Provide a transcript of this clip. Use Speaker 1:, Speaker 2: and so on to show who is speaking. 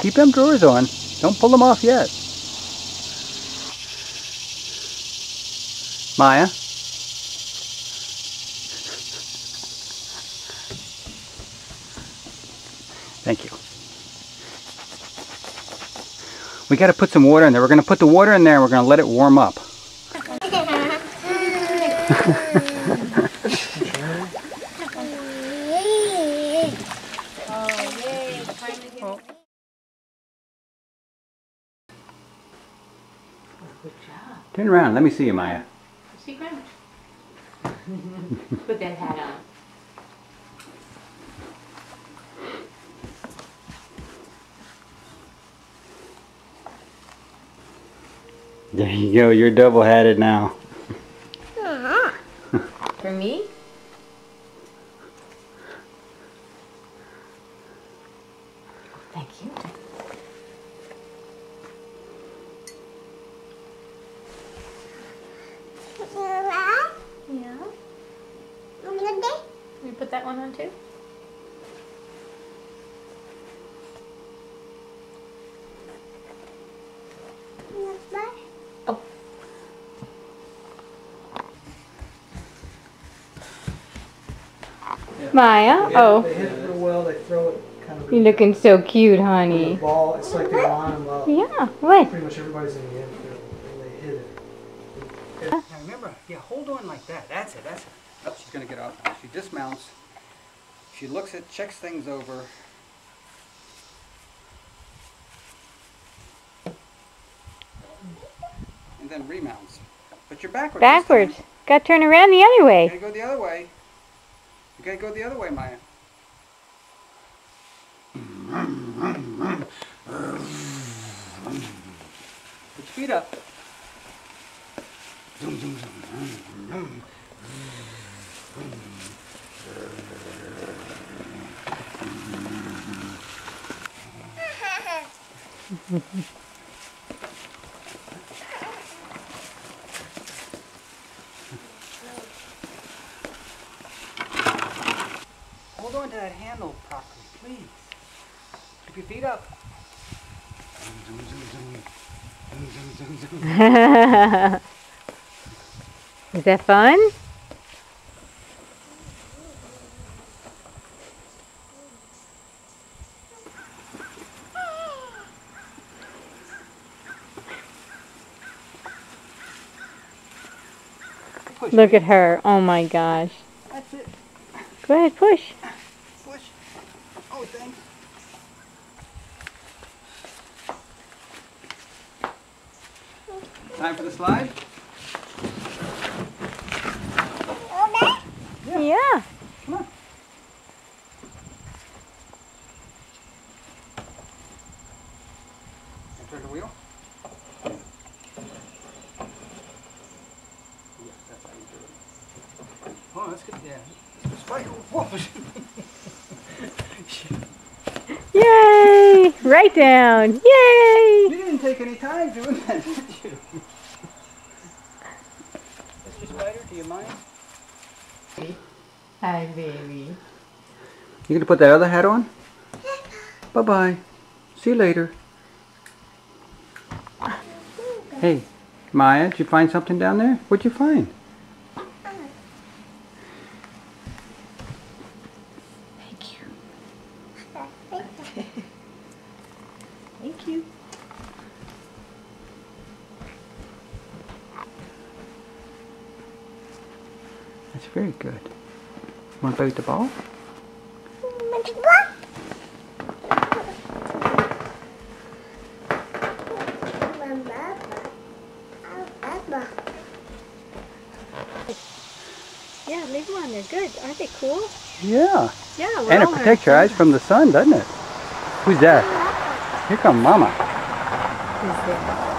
Speaker 1: Keep them drawers on. Don't pull them off yet. Maya? Thank you. We got to put some water in there. We're going to put the water in there and we're going to let it warm up.
Speaker 2: Good job.
Speaker 1: Turn around. Let me see you, Maya.
Speaker 2: See, Grandma? Put that hat on.
Speaker 1: There you go. You're double-hatted now.
Speaker 2: For me? Thank you. Yeah. You put that one on too? Oh. Maya? Oh.
Speaker 3: They hit it real well, they throw it kind of.
Speaker 2: You're looking so cute,
Speaker 3: The
Speaker 2: honey.
Speaker 3: ball, it's like they line them up.
Speaker 2: Yeah, what?
Speaker 3: Pretty much everybody's in the infield and they hit it.
Speaker 1: Now remember, hold on like that. That's it. Oh, she's going to get off. She dismounts. She looks at, checks things over. And then remounts. But you're backwards.
Speaker 2: Backwards. Got to turn around the other
Speaker 1: You
Speaker 2: way.
Speaker 1: gotta go the other way. You gotta go the other way, Maya. Put your feet up. Hold on to that handle properly, please. Keep your feet up.
Speaker 2: Is that fun?
Speaker 1: Push.
Speaker 2: Look at her. Oh my gosh.
Speaker 1: That's it.
Speaker 2: Go ahead, push.
Speaker 1: Push. Oh, thanks. Time for the slide?
Speaker 2: Yeah.
Speaker 1: Come on. Turn the wheel. Yeah, that's how you do it. Oh, that's good. Yeah. Spider. Whoa.
Speaker 2: Yay! Right down. Yay!
Speaker 1: You didn't take any time doing that, did you? Mr. Spider, do you mind?
Speaker 2: Hi, baby.
Speaker 1: You gonna put that other hat on? Bye-bye. See you later. Hey, Maya, did you find something down there? What'd you find?
Speaker 2: Thank you. Thank you.
Speaker 1: That's very good. Want to play with the ball?
Speaker 2: Yeah, leave them on there. Good. Aren't they cool?
Speaker 1: Yeah.
Speaker 2: Yeah.
Speaker 1: And it protects your eyes from the sun, doesn't it? Who's that? Here come Mama.
Speaker 2: Who's that?